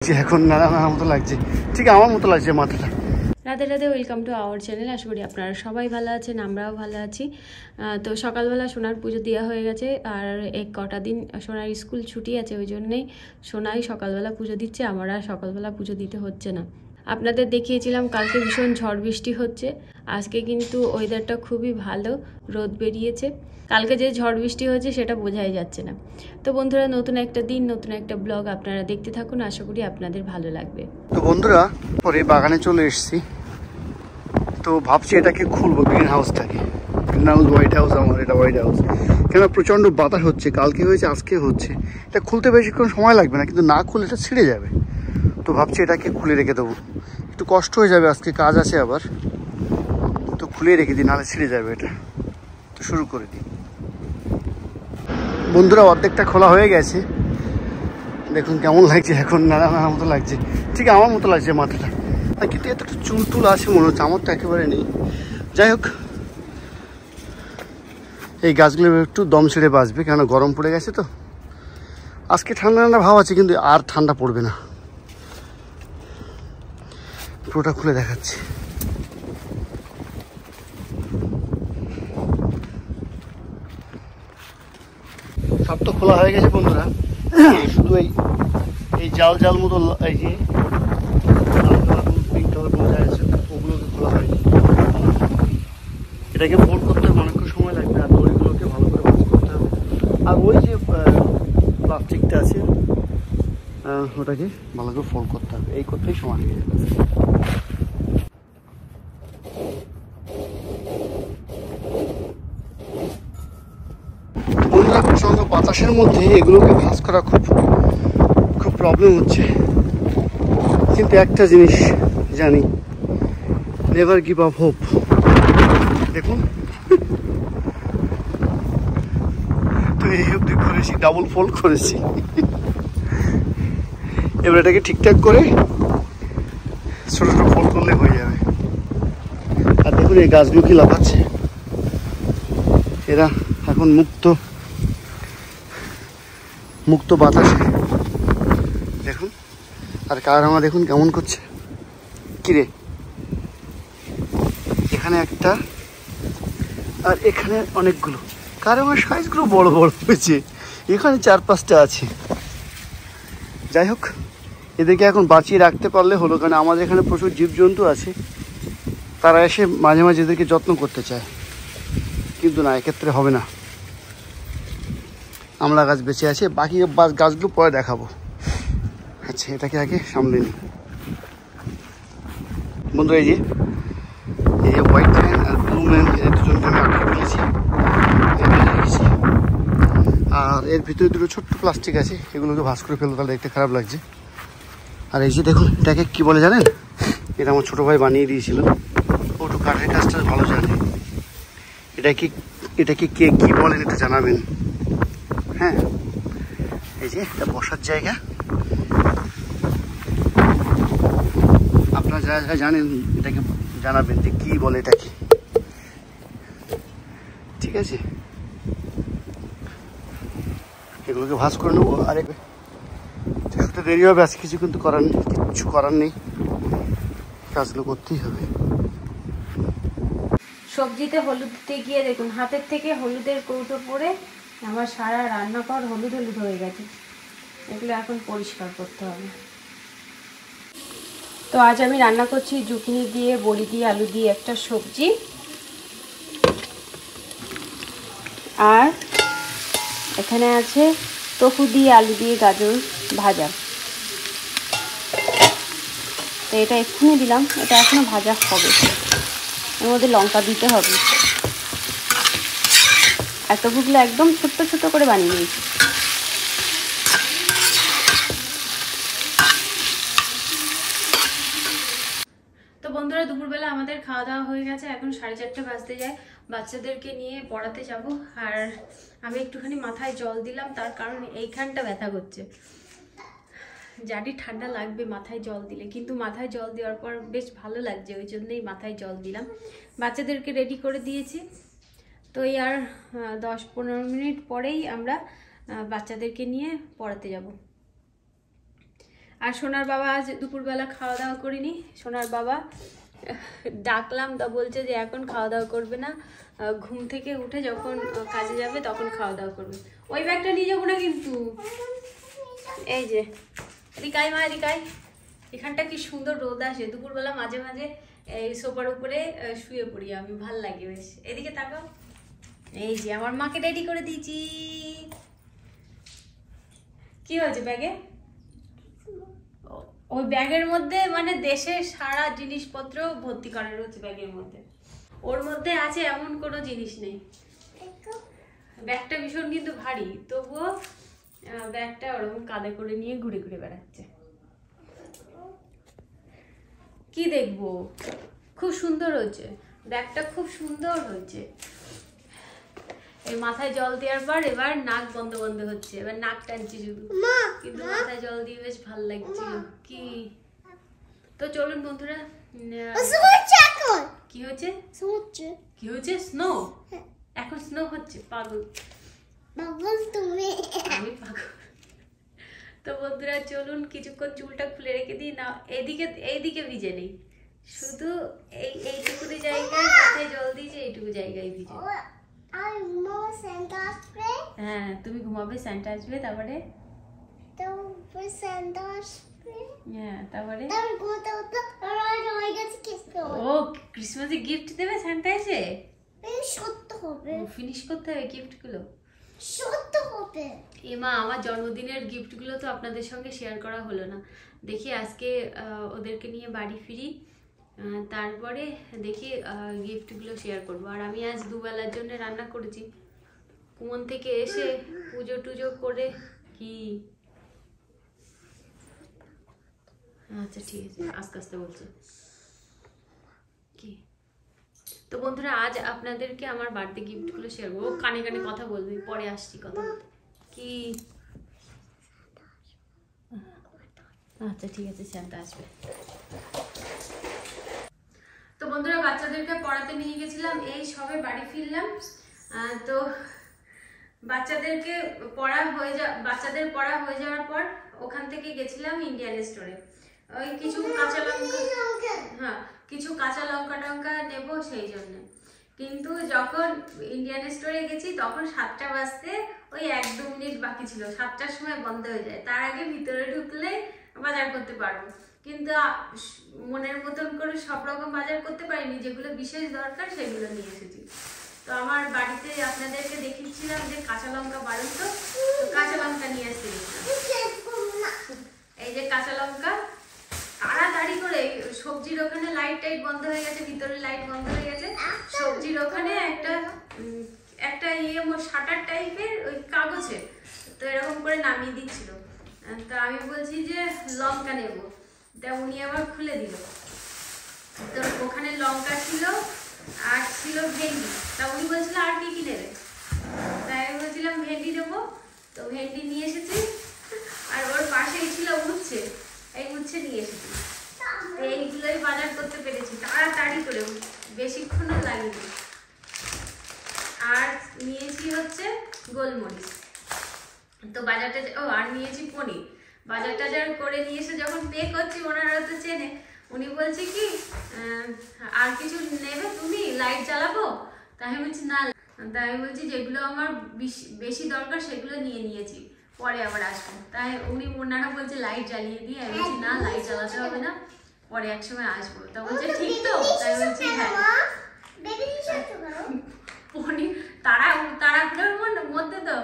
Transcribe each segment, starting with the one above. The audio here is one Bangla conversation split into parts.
এখন নানা মতো লাগছে, ঠিক আমার মতো লাগছে মাথাটা। Radhe Radhe, welcome to our channel. আশা করি আপনারা সবাই ভালো আছেন, আমরাও ভালো আছি। তো সকালবেলা সোনার পুজো দেওয়া হয়ে গেছে, আর কটা দিন সোনার স্কুল ছুটি আছে, ওই জন্যেই সোনাই সকালবেলা পুজো দিচ্ছে, আমরা সকালবেলা পুজো দিতে হচ্ছে না। আপনাদের দেখিয়েছিলাম কালকে ভীষণ ঝড় বৃষ্টি হচ্ছে, আজকে কিন্তু ওয়েদারটা খুবই ভালো, রোদ বেরিয়েছে। কালকে যে ঝড় বৃষ্টি হয়েছে সেটা বোঝাই যাচ্ছে না। তো বন্ধুরা, নতুন একটা দিন, নতুন একটা ব্লগ আপনারা দেখতে থাকুন, আশা করি আপনাদের ভালো লাগবে। তো বন্ধুরা, পরে বাগানে চলে এসেছি, তো ভাবছি এটাকে খুলবো, গ্রিন হাউসটাকে। গ্রিন হাউস, হোয়াইট হাউস, আমার এটা হোয়াইট হাউস। কেন প্রচণ্ড বাতাস হচ্ছে, কালকে হয়েছে আজকে হচ্ছে। এটা খুলতে বেশিক্ষণ সময় লাগবে না, কিন্তু না খুলে এটা ছিঁড়ে যাবে। তো ভাবছি এটাকে খুলে রেখে দেবো, একটু কষ্ট হয়ে যাবে, আজকে কাজ আছে আবার, তো খুলে রেখে দিই, নাহলে ছিঁড়ে যাবে এটা। তো শুরু করে দিই বন্ধুরা, অর্ধেকটা খোলা হয়ে গেছে, দেখুন কেমন লাগছে এখন, নানা মতো লাগছে, ঠিক আমার মতো লাগছে মাথাটা। আর কিন্তু এতটা চুল টুল আছে মনে হচ্ছে, আমার তো একেবারে নেই। যাই হোক, এই গাছগুলো একটু দম ছেড়ে বাঁচবে, কেন গরম পড়ে গেছে তো। আজকে ঠান্ডা ঠান্ডা ভাব আছে, কিন্তু আর ঠান্ডা পড়বে না। পুরোটা খুলে দেখাচ্ছি। সব তো খোলা হয়ে গেছে বন্ধুরা, শুধু এই জাল জাল মতো এই যে ওগুলোকে খোলা হয়নি। এটাকে ফোল্ড করতে অনেকক্ষণ সময় লাগবে, আর দড়িগুলোকে ভালো করে ভাঁজ করতে হবে। আর ওই যে প্লাস্টিকটা আছে ওটাকে ভালো করে ফোল্ড করতে হবে, এই করতেই সময় লেগে যাবে। বন্ধুরা, প্রচণ্ড বাতাসের মধ্যে এগুলোকে ভাঁজ করা খুব প্রবলেম হচ্ছে, কিন্তু একটা জিনিস জানি, নেভার গিভ আপ হোপ। দেখুন, তো এই অবধি করেছি, ডাবল ফোল্ড করেছি। এবার এটাকে ঠিকঠাক করে ছোট ছোট ফোল্ড করলে হয়ে যাবে। আর দেখুন এই গাছগুলো কি লাফাচ্ছে, এরা এখন মুক্ত বাতাসে, দেখুন। আর কারখানা দেখুন কেমন করছে, কিরে, এখানে একটা আর এখানে অনেকগুলো, কারখানার সাইজগুলো বড় বড় হয়েছে, এখানে 4-5টা আছে। যাই হোক, এদেরকে এখন বাঁচিয়ে রাখতে পারলে হলো, কারণ আমাদের এখানে প্রচুর জীবজন্তু আছে, তারা এসে মাঝে মাঝে এদেরকে যত্ন করতে চায়, কিন্তু না, এক্ষেত্রে হবে না। আমলা গাছ বেঁচে আছে, বাকি গাছগুলো পরে দেখাবো। আচ্ছা, এটাকে আগে সামলে নিই বন্ধু। এই যে হোয়াইট ম্যান আর ব্লু ম্যান, এই দুজনকে আমি আটকে ফেলেছি, আর এর ভিতরে দুটো ছোট্ট প্লাস্টিক আছে, এগুলোকে ভাঁজ করে ফেলবো, তাহলে দেখতে খারাপ লাগছে। আর এই যে দেখুন, এটাকে কি বলে জানেন, এটা আমার ছোটো ভাই বানিয়ে দিয়েছিল, ও একটু কাঠের কাজটা ভালো জানে। এটাকে কে কি বলেন এটা জানাবেন। হ্যাঁ, এই যে এটা বসার জায়গা, আপনারা যারা জানেন এটাকে জানাবেন যে কি বলে এটাকে, ঠিক আছে। এগুলোকে ভাঁজ করে নেবো, আর কিছুটা দেরি হবে আজকে, কিছু কিন্তু কিছু করার নেই, কাজগুলো করতেই হবে। সবজিতে হলুদ দিতে গিয়ে দেখুন হাতের থেকে হলুদের কৌটো পরে আমার সারা রান্নাঘর হলুদ হয়ে গেছে, এগুলো এখন পরিষ্কার করতে হবে। তো আজ আমি রান্না করছি জুকিনি দিয়ে, বড়ি দিয়ে, আলু দিয়ে একটা সবজি, আর এখানে আছে টফু দিয়ে, আলু দিয়ে, গাজর ভাজা। তো এটা এক্ষুনি দিলাম, এটা এখনো ভাজা হবে, এর মধ্যে লঙ্কা দিতে হবে। এতগুলো একদম ছোট্ট ছোট্ট করে বানিয়ে নিয়েছি। তো বন্ধুরা, দুপুরবেলা আমাদের খাওয়া দাওয়া হয়ে গেছে, এখন 4:30 বাজতে যায়, বাচ্চাদেরকে নিয়ে পড়াতে যাব। আর আমি একটুখানি মাথায় জল দিলাম, তার কারণ এইখানটা ব্যথা করছে। জানি ঠান্ডা লাগবে মাথায় জল দিলে, কিন্তু মাথায় জল দেওয়ার পর বেশ ভালো লাগছে, ওই জন্যই মাথায় জল দিলাম। বাচ্চাদেরকে রেডি করে দিয়েছি, তো এই আর 10-15 মিনিট পরেই আমরা বাচ্চাদেরকে নিয়ে পড়াতে যাব। আর সোনার বাবা আজ দুপুরবেলা খাওয়া দাওয়া করিনি। সোনার বাবা ডাকলাম তা বলছে যে এখন খাওয়া দাওয়া করবে না, ঘুম থেকে উঠে যখন কাজে যাবে তখন খাওয়া দাওয়া করবে। ওই ব্যাগটা নিয়ে যাবো না কিন্তু। এই যে এদিকাই মা, এদিকাই। এখানটা কি সুন্দর রোদ আসে দুপুরবেলা, মাঝে মাঝে এই সোফার উপরে শুয়ে পড়ি আমি, ভাল লাগে বেশ। এদিকে তাকাও। এই যে আমার মাকে রেডি করে দিয়েছি। কি হয়েছে ব্যাগে? ওই ব্যাগের মধ্যে মানে দেশের সারা জিনিসপত্র ভর্তি করা রয়েছে ব্যাগের মধ্যে। ওর মধ্যে আছে এমন কোনো জিনিস নেই। ব্যাগটা ভীষণ কিন্তু ভারী, তবুও ব্যাগটা ওরকম কাঁধে করে নিয়ে ঘুরে ঘুরে বেড়াচ্ছে। কি দেখবো? খুব সুন্দর হয়েছে ব্যাগটা, খুব সুন্দর হয়েছে। এই মাথায় জল দেওয়ার পর এবার নাক বন্ধ বন্ধ হচ্ছে, এবার নাক টানছি শুধু, কিন্তু মাথায় জল দিয়ে বেশ ভালো লাগছিল। কি তো চলুন বন্ধুরা। কি হচ্ছে? কি হচ্ছে? স্নো? এখন স্নো হচ্ছে? পাগল তুমি। আমি পাগল। তো বন্ধুরা চলুন কিছুক্ষণ চুলটা খুলে রেখে দিই না, এইদিকে ভিজে নেই, শুধু এইটুকু জায়গায় মাথায় জল দিয়েছে, এইটুকু জায়গায় ভিজে। হ্যাঁ তুমি ঘুমাবে, স্যান্টা আসবে, তারপরে হ্যাঁ তারপরে ও ক্রিসমাসে গিফট দেবে স্যান্টা এসে? ফিনিশ করতে হবে গিফট গুলো। এমা আমার জন্মদিনের গিফট গুলো তো আপনাদের সঙ্গে শেয়ার করা হলো না। দেখি আজকে ওদেরকে নিয়ে বাড়ি ফিরি, তারপরে দেখি গিফটগুলো শেয়ার করবো। আর আমি আজ দুবেলার জন্য রান্না করেছি। কুমন থেকে এসে পুজো টুজো করে কি, আচ্ছা ঠিক আছে আস্তে আস্তে বলছি কি। তো বন্ধুরা আজ আপনাদেরকে আমার বার্থডে গিফটগুলো শেয়ার করবো। কানে কানে কথা বলবি, পরে আসছি কথা বলতে। কি আচ্ছা ঠিক আছে, শান্ত আসবে। তো বন্ধুরা বাচ্চাদেরকে পড়াতে নিয়ে গেছিলাম, এই সবে বাড়ি ফিরলাম। তো বাচ্চাদের পড়া হয়ে যাওয়ার পর ওখান থেকে গেছিলাম ইন্ডিয়ান স্টোরে। ওই কিছু কাঁচা লঙ্কা, হ্যাঁ কিছু কাঁচা লঙ্কা টঙ্কা নেবো সেই জন্য। কিন্তু যখন ইন্ডিয়ান স্টোরে গেছি তখন 7টা বাজতে ওই 1-2 মিনিট বাকি ছিল, 7টার সময় বন্ধ হয়ে যায়। তার আগে ভিতরে ঢুকলে বাজার করতে পারবো, কিন্তু মনের মতন করে সব রকম বাজার করতে পারিনি, যেগুলো বিশেষ দরকার সেগুলো নিয়ে এসেছি। তো আমার বাড়িতে আপনাদেরকে দেখিয়েছিলাম যে কাঁচা লঙ্কা বাড়ন্ত, তো কাঁচা লঙ্কা নিয়ে আসতে গেছিলাম। এই যে কাঁচা লঙ্কা, তাড়াতাড়ি করে সবজির ওখানে লাইট টাইট বন্ধ হয়ে গেছে, ভিতরে লাইট বন্ধ হয়ে গেছে, সবজির ওখানে একটা শাটার টাইপের ওই কাগজে তো এরকম করে নামিয়ে দিচ্ছিল। তা আমি বলছি যে লঙ্কা নেব, তা উনি আবার খুলে দিল। তো ওখানে লঙ্কা ছিল আর ছিল ভেন্ডি, তা উনি বলছিল আর কি কি নেবে, তাই আমি বলছিলাম ভেন্ডি নেবো। তো ভেন্ডি নিয়ে এসেছি, আর ওর পাশেই ছিল উচ্ছে, এই উচ্ছে নিয়ে এসেছি। এইগুলোই বাজার করতে পেরেছি তাড়াতাড়ি করে, বেশিক্ষণও লাগেনি। আর নিয়েছি হচ্ছে গোলমরিচ। তো বাজারটা আর নিয়েছি পনির। বাজার টাজার করে নিয়ে এসে যখন পে করছি, ওনারা তো চেনে, উনি বলছে কি আর কিছু নেবে তুমি, লাইট জ্বালাবো? তাই আমি বলছি না, তাই আমি বলছি যেগুলো আমার বেশি দরকার সেগুলো নিয়েছি, পরে আবার আসবো। তাই ওনারা বলছে লাইট জ্বালিয়ে দিয়ে, আমি বলছি না লাইট জ্বালাতে হবে না, পরে একসময় আসবো। তা বলছে ঠিক তো? তাই বলছি হ্যাঁ। পনির তাড়াহুড়োর মধ্যে তো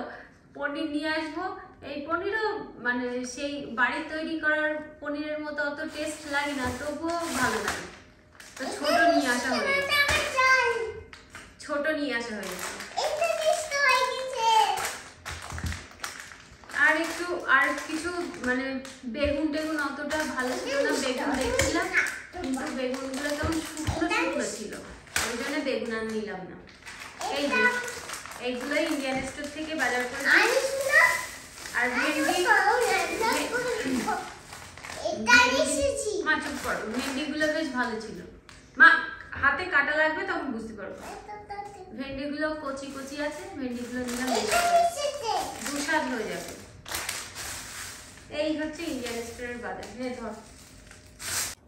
পনির নিয়ে আসবো। এই পনিরও মানে সেই বাড়ির তৈরি করার পনিরের মতো অত টেস্ট লাগে না, তবুও ভালো লাগে। তো ছোট নিয়ে আসা হয়েছে। আর কিছু মানে বেগুন অতটা ভালো ছিল না, বেগুন দেখছিলাম কিন্তু বেগুনগুলো কেমন শুকনো ছিল, ওই জন্য বেগুন আর নিলাম না। এই যে এইগুলোই ইন্ডিয়ান স্টোর থেকে বাজার করেছি। আর ভেন্ডিগুলো বেশ ভালো ছিল। মা হাতে কাটা লাগবে তখন বুঝতে পারবো। ভেন্ডিগুলো কচি আছে, ভেন্ডিগুলো নিলাম, দুস্বাদ হয়ে যাবে। এই হচ্ছে ইন্ডিয়ান স্টোরের বাদাম।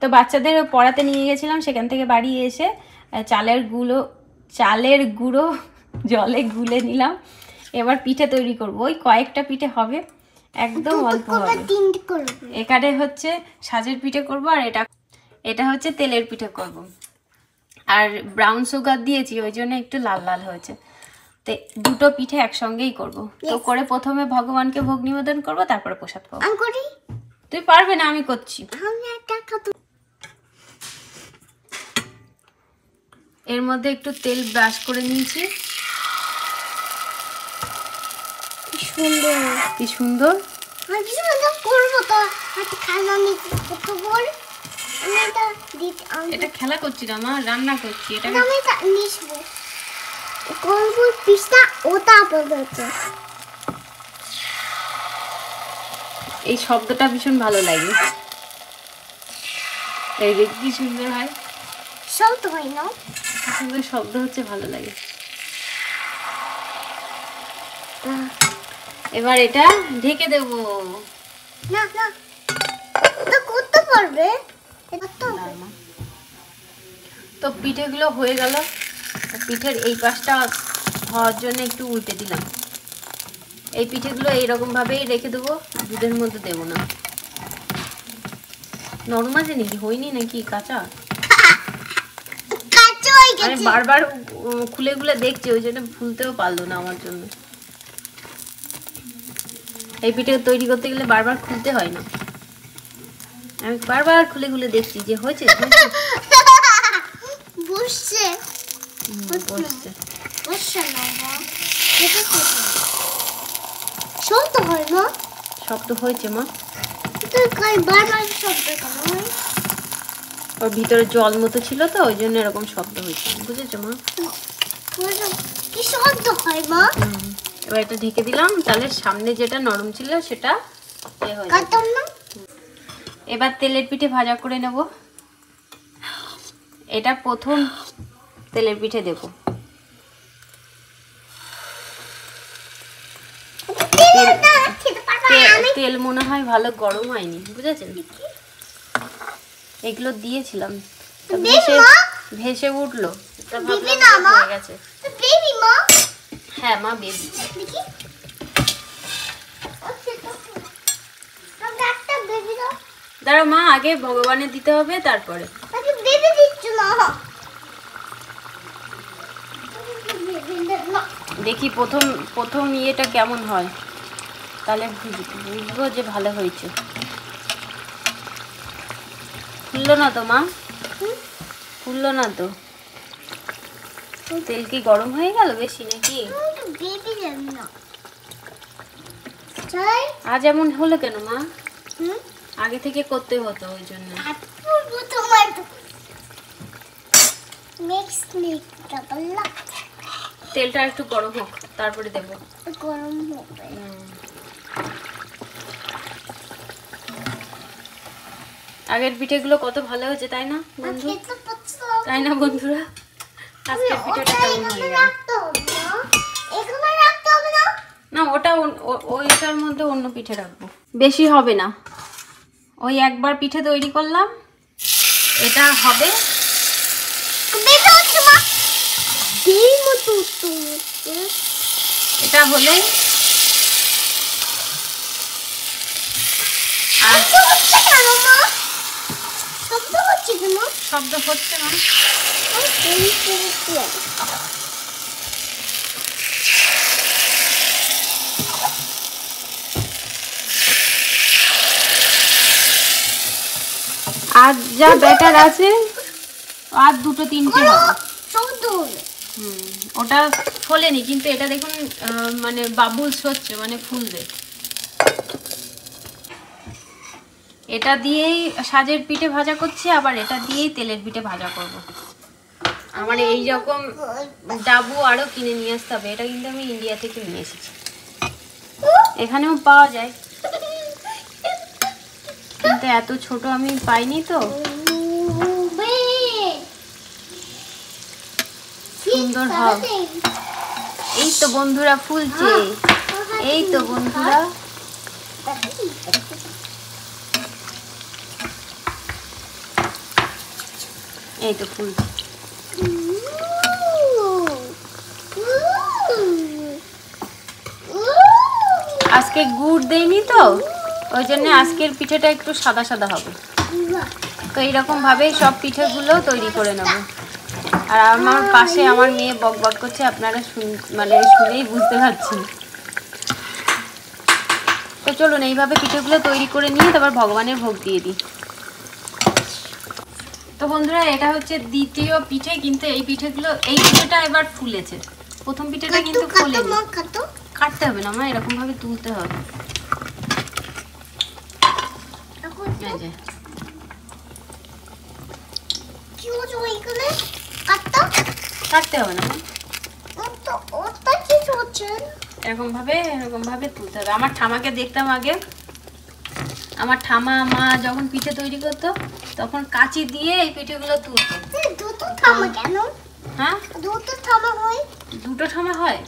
তো বাচ্চাদের পড়াতে নিয়ে গেছিলাম, সেখান থেকে বাড়ি এসে চালের গুঁড়ো জলে গুলে নিলাম। এবার পিঠে তৈরি করব, ওই কয়েকটা পিঠে হবে, একদম অল্প হবে। এখানে হচ্ছে সাজের পিঠে করব, আর এটা হচ্ছে তেলের পিঠে করব। আর ব্রাউন সুগার দিয়েছি, ওই জন্য একটু লাল লাল হয়েছে। তো দুটো পিঠে একসঙ্গেই করব। তো করে প্রথমে ভগবানকে ভোগ নিবেদন করব, তারপরে প্রসাদ খাবো। তুই পারবে না, আমি করছি। এর মধ্যে একটু তেল ব্রাশ করে নিয়েছি। কি সুন্দর এটা খেলা করছি না মা, রান্না করছি। এটা এই শব্দটা ভীষণ ভালো লাগে। এই দেখ কি সুন্দর হয়, শব্দ হয় না, সুন্দর শব্দ হচ্ছে, ভালো লাগে। এবার এটা ঢেকে দেব। না না তো করতে পারবে। তো পিঠেগুলো হয়ে গেল। পিঠের এই পাশটা হওয়ার জন্য একটু উল্টে দিলাম। এই পিঠেগুলো এইরকম ভাবেই রেখে দেবো, দুধের মধ্যে দেবো না। নরম আছে নাকি, হয়নি নাকি কাঁচা? আমি বারবার খুলে খুলে দেখছি, ওই জন্য ভুলতেও পারলো না আমার জন্য। এই পিঠে তৈরি করতে গেলে বারবার খুলতে হয় না, আমি বারবার খুলে খুলে দেখছি যে হয়েছে। শব্দ হয়েছে মা, ওর ভিতরে জল মতো ছিল তো, ওই জন্য এরকম শব্দ হয়েছে, বুঝেছো মা? কি শব্দ হয় মা? এবার এটা ঢেকে দিলাম, চালের সামনে যেটা নরম ছিল সেটা এবার তেলের পিঠে ভাজা করে নেব। এটা প্রথম তেলের পিঠে দেব। তেল মনে হয় ভালো গরম হয়নি, বুঝেছেন? এগুলো দিয়েছিলাম, ভেসে উঠলো, হয়ে গেছে। হ্যাঁ মা, বেবি। দাঁড়া মা, আগে ভগবানের দিতে হবে, তারপরে। দেখি প্রথম ইয়েটা কেমন হয়, তাহলে বুঝবো যে ভালো হয়েছে। ফুললো না তো মা? ফুললো না তো? তেল কি গরম হয়ে গেল বেশি নাকি? আজ এমন হলো কেন মা? আগে থেকে করতে হতো, ওই জন্য। তেলটা একটু গরম হোক, তারপরে দেবো। গরম হবে। আগের পিঠেগুলো কত ভালো হয়েছে, তাই না বন্ধু? তাই না বন্ধুরা? আজকের পিঠেটা কেমন হয়ে গেল? না, ওটা ওইটার মধ্যে অন্য পিঠে রাখবো, বেশি হবে না। ওই একবার পিঠে তৈরি করলাম, এটা হবে। এটা হলে শব্দ হচ্ছে না। আর যা ব্যাটার আছে, আর দুটো তিনটে হবে। ওটা ফোলেনি, কিন্তু এটা দেখুন মানে বাবুলস হচ্ছে, মানে ফুলবে। এটা দিয়েই সাজের পিঠে ভাজা করছি, আবার এটা দিয়েই তেলের পিঠে ভাজা করব। আমার এই রকম ডাবু আরো কিনে নিয়ে আসতে হবে। এটা কিন্তু আমি ইন্ডিয়া থেকে নিয়ে এসেছি, এখানেও পাওয়া যায়, কিন্তু এত ছোট আমি পাইনি তো। সুন্দর হবে। এই তো বন্ধুরা ফুলছে, এই তো বন্ধুরা। এই তো ফুল। আজকে গুড় দেইনি তো, ওই জন্য আজকের পিঠেটা একটু সাদা সাদা হবে। তো এইরকম ভাবে সব পিঠেগুলো তৈরি করে নেব। আর আমার পাশে আমার মেয়ে বক বক করছে, আপনারা মানে শুনেই বুঝতে পারছেন। তো চলুন এইভাবে পিঠেগুলো তৈরি করে নিয়ে তারপর ভগবানের ভোগ দিয়ে দিই। তো বন্ধুরা, এটা হচ্ছে দ্বিতীয় পিঠে, কিন্তু এই পিঠেটা এবার ফুলেছে। প্রথম পিঠেটা কিন্তু ফুলেনি। কাটতে হবে না, আমার এরকম ভাবে তুলতে হবে। কাটতে হবে না, এরকম ভাবে তুলতে হবে। আমার ঠামাকে দেখতাম আগে, আমার ঠামা মা যখন পিঠে তৈরি করতো তখন কাঁচি দিয়ে এই পিঠেগুলো তুলতো। হ্যাঁ, দুটো ঠামা হয়।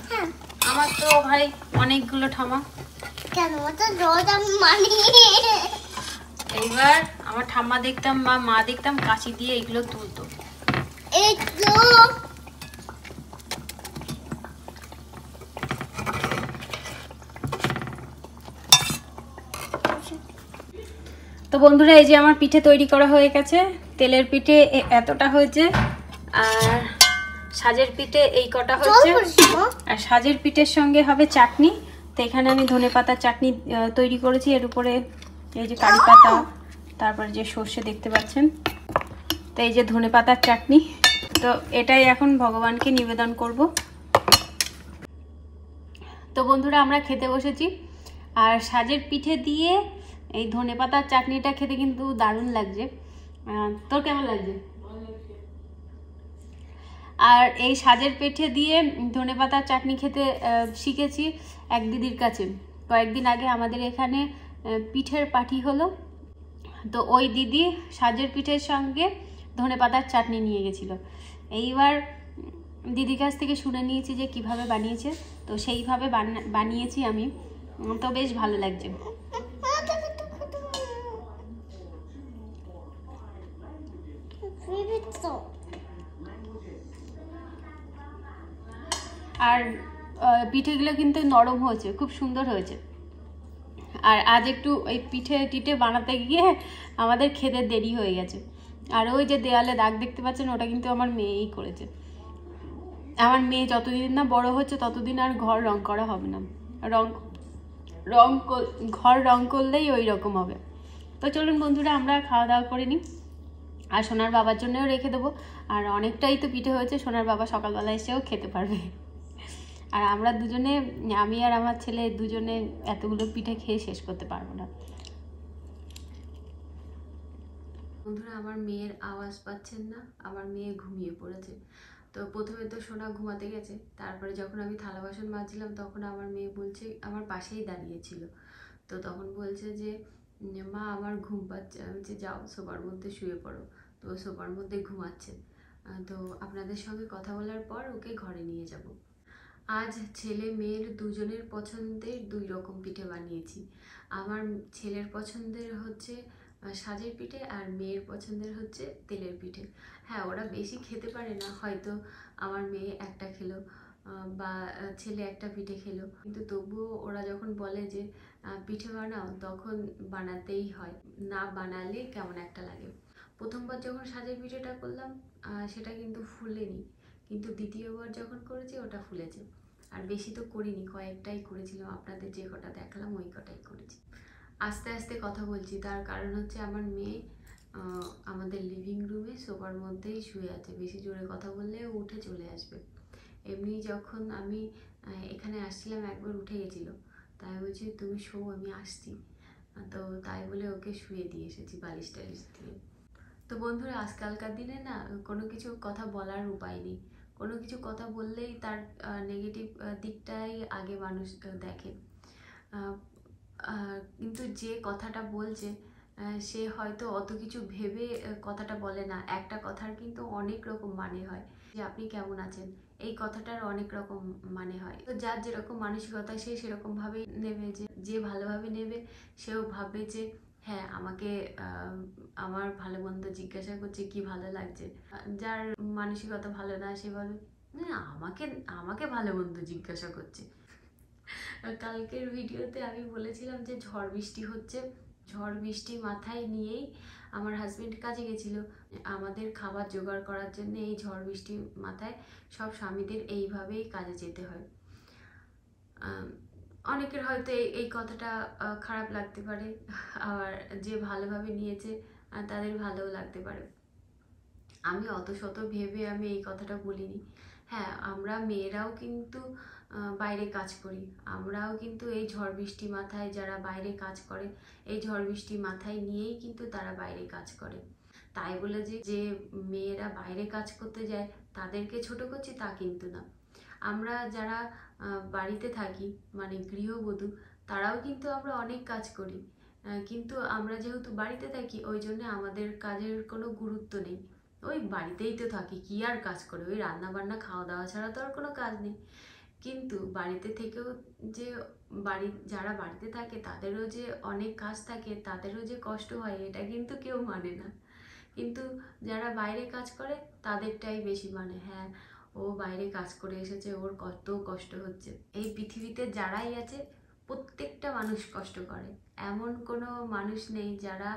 আমার তো ভাই অনেকগুলো ঠামা। এইবার আমার ঠাম্মা দেখতাম, মা দেখতাম কাঁচি দিয়ে এগুলো তুলতো। তো বন্ধুরা, এই যে আমার পিঠে তৈরি করা হয়ে গেছে। তেলের পিঠে এতটা হয়েছে, আর সাজের পিঠে এই কটা হয়েছে। আর সাজের পিঠের সঙ্গে হবে চাটনি। তো এখানে আমি ধনেপাতার চাটনি তৈরি করেছি। এর উপরে এই যে কারি পাতা, তারপরে যে সর্ষে দেখতে পাচ্ছেন। তো এই যে ধনেপাতার চাটনি। তো এটাই এখন ভগবানকে নিবেদন করব। তো বন্ধুরা, আমরা খেতে বসেছি। আর সাজের পিঠে দিয়ে এই ধনেপাতার চাটনিটা খেতে কিন্তু দারুণ লাগছে। তোর কেমন লাগছে? আর এই সাজের পিঠে দিয়ে ধনেপাতার চাটনি খেতে শিখেছি এক দিদির কাছে। কয়েকদিন আগে আমাদের এখানে পিঠের পার্টি হলো। তো ওই দিদি সাজের পিঠের সঙ্গে ধনেপাতার চাটনি নিয়ে গেছিলো। এইবার দিদির কাছ থেকে শুনে নিয়েছি যে কিভাবে বানিয়েছে। তো সেইভাবে বানিয়েছি আমি। তো বেশ ভালো লাগছে। আর পিঠেগুলো কিন্তু নরম হয়েছে, খুব সুন্দর হয়েছে। আর আজ একটু ওই পিঠে বানাতে গিয়ে আমাদের খেতে দেরি হয়ে গেছে। আর ওই যে দেয়ালে দাগ দেখতে পাচ্ছেন, ওটা কিন্তু আমার মেয়েই করেছে। আমার মেয়ে যতদিন না বড় হচ্ছে ততদিন আর ঘর রং করা হবে না। ঘর রং করলেই ওই রকম হবে। তো চলুন বন্ধুরা, আমরা খাওয়া দাওয়া করে নিই। আর সোনার বাবার জন্যও রেখে দেবো। আর অনেকটাই তো পিঠে হয়েছে, সোনার বাবা সকালবেলা এসেও খেতে পারবে। আর আমরা দুজনে, আমি আর আমার ছেলে দুজনে এতগুলো পিঠে খেয়ে শেষ করতে পারবো না। বন্ধুরা, আমার মেয়ের আওয়াজ পাচ্ছেন না? আমার মেয়ে ঘুমিয়ে পড়েছে। তো প্রথমে তো সোনা ঘুমাতে গেছে, তারপরে যখন আমি থালা বাসন মাজছিলাম তখন আমার মেয়ে বলছে, আমার পাশেই দাঁড়িয়েছিল। তো তখন বলছে যে মা আমার ঘুম পাচ্ছে। আমি বলছি যাও সোফার মধ্যে শুয়ে পড়ো। তো সোফার মধ্যে ঘুমাচ্ছে। তো আপনাদের সঙ্গে কথা বলার পর ওকে ঘরে নিয়ে যাব। আজ ছেলে মেয়ের দুজনের পছন্দের 2 রকম পিঠে বানিয়েছি। আমার ছেলের পছন্দের হচ্ছে সাজের পিঠে, আর মেয়ের পছন্দের হচ্ছে তেলের পিঠে। হ্যাঁ, ওরা বেশি খেতে পারে না, হয়তো আমার মেয়ে একটা খেলো বা ছেলে একটা পিঠে খেলো, কিন্তু তবুও ওরা যখন বলে যে পিঠে বানাও, তখন বানাতেই হয়, না বানালে কেমন একটা লাগে। প্রথমবার যখন সাজের পিঠেটা করলাম সেটা কিন্তু ফুলেনি, কিন্তু দ্বিতীয়বার যখন করেছি ওটা ফুলেছে। আর বেশি তো করিনি, কয়েকটাই করেছিলাম, আপনাদের যে কটা দেখালাম ওই কটাই করেছি। আস্তে আস্তে কথা বলছি, তার কারণ হচ্ছে আমার মেয়ে আমাদের লিভিং রুমে সোফার মধ্যেই শুয়ে আছে। বেশি জোরে কথা বললে উঠে চলে আসবে। এমনি যখন আমি এখানে আসছিলাম একবার উঠে গেছিলো, তাই বলছি তুমি শো, আমি আসছি। তো তাই বলে ওকে শুয়ে দিয়ে এসেছি বালিশ টালিশ দিয়ে। তো বন্ধুরা, আজকালকার দিনে না কোনো কিছু কথা বলার উপায় নেই। কোনো কিছু কথা বললেই তার নেগেটিভ দিকটাই আগে মানুষ দেখে। কিন্তু যে কথাটা বলছে সে হয়তো অত কিছু ভেবে কথাটা বলে না। একটা কথার কিন্তু অনেক রকম মানে হয়। যে আপনি কেমন আছেন, এই কথাটার অনেক রকম মানে হয়। তো যার যেরকম মানসিকতা সে সেরকম ভাবেই নেবে। যে ভালোভাবে নেবে সেও ভাববে যে হ্যাঁ, আমাকে আমার ভালো মন্দ জিজ্ঞাসা করছে কি ভালো লাগছে। যার মানসিকতা ভালো না সে বলে না, আমাকে আমাকে ভালো মন্দ জিজ্ঞাসা করছে। কালকের ভিডিওতে আমি বলেছিলাম যে ঝড় বৃষ্টি হচ্ছে, ঝড় বৃষ্টি মাথায় নিয়েই আমার হাজবেন্ড কাজে গেছিল। আমাদের খাবার জোগাড় করার জন্য এই ঝড় বৃষ্টি মাথায় সব স্বামীদের এইভাবেই কাজে যেতে হয়। অনেকের হয়তো এই কথাটা খারাপ লাগতে পারে, আবার যে ভালোভাবে নিয়েছে তাদের ভালোও লাগতে পারে। আমি অত শত ভেবে আমি এই কথাটা বলিনি। হ্যাঁ, আমরা মেয়েরাও কিন্তু বাইরে কাজ করি, আমরাও কিন্তু এই ঝড় বৃষ্টি মাথায় যারা বাইরে কাজ করে এই ঝড় বৃষ্টি মাথায় নিয়েই কিন্তু তারা বাইরে কাজ করে। তাই বলে যে মেয়েরা বাইরে কাজ করতে যায় তাদেরকে ছোট করছি তা কিন্তু না। আমরা যারা বাড়িতে থাকি মানে গৃহবধূ, তারাও কিন্তু আমরা অনেক কাজ করি, কিন্তু আমরা যেহেতু বাড়িতে থাকি ওই জন্য আমাদের কাজের কোনো গুরুত্ব নেই। ওই বাড়িতেই তো থাকি, কি আর কাজ করে, ওই রান্না বান্না খাওয়া দাওয়া ছাড়া তো আর কোনো কাজ নেই। কিন্তু বাড়িতে থেকেও যে যারা বাড়িতে থাকে তাদেরও যে অনেক কাজ থাকে, তাদেরও যে কষ্ট হয় এটা কিন্তু কেউ মানে না। কিন্তু যারা বাইরে কাজ করে তাদেরটাই বেশি মানে, হ্যাঁ ও বাইরে কাজ করে এসেছে, ওর কত কষ্ট হচ্ছে। এই পৃথিবীতে যারাই আছে প্রত্যেকটা মানুষ কষ্ট করে, এমন কোনো মানুষ নেই যারা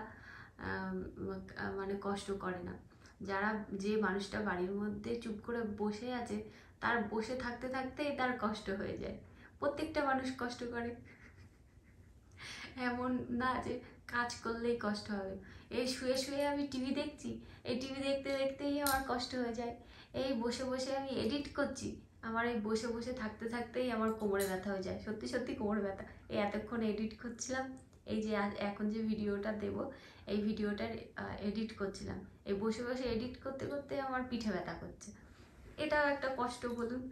মানে কষ্ট করে না। যে মানুষটা বাড়ির মধ্যে চুপ করে বসে আছে তার বসে থাকতে থাকতেই তার কষ্ট হয়ে যায়। প্রত্যেকটা মানুষ কষ্ট করে, এমন না যে কাজ করলেই কষ্ট হবে। এই শুয়ে শুয়ে আমি টিভি দেখছি, এই টিভি দেখতে দেখতেই আমার কষ্ট হয়ে যায়। এই বসে বসে আমি এডিট করছি, আমার এই বসে বসে থাকতে থাকতেই আমার কোমরে ব্যথা হয়ে যায়, সত্যি সত্যি কোমরে ব্যথা। এই এতক্ষণ এডিট করছিলাম, এই যে এখন যে ভিডিওটা দেব এই ভিডিওটার এডিট করছিলাম, এই বসে বসে এডিট করতে করতে আমার পিঠে ব্যথা করছে। এটাও একটা কষ্ট বলুন।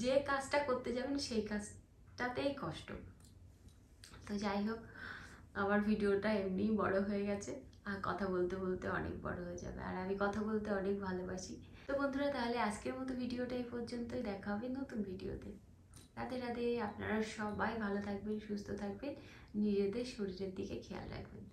যে কাজটা করতে যাবেন সেই কাজটাতেই কষ্ট। তো যাই হোক, আমার ভিডিওটা এমনিই বড় হয়ে গেছে, আর কথা বলতে বলতে অনেক বড় হয়ে যাবে, আর আমি কথা বলতে অনেক ভালোবাসি। তো বন্ধুরা, তাহলে আজকের মতো ভিডিওটা এই পর্যন্তই, দেখা হবে নতুন ভিডিওতে। রাধে রাধে। আপনারা সবাই ভালো থাকবেন, সুস্থ থাকবেন, নিজেদের শরীরের দিকে খেয়াল রাখবেন।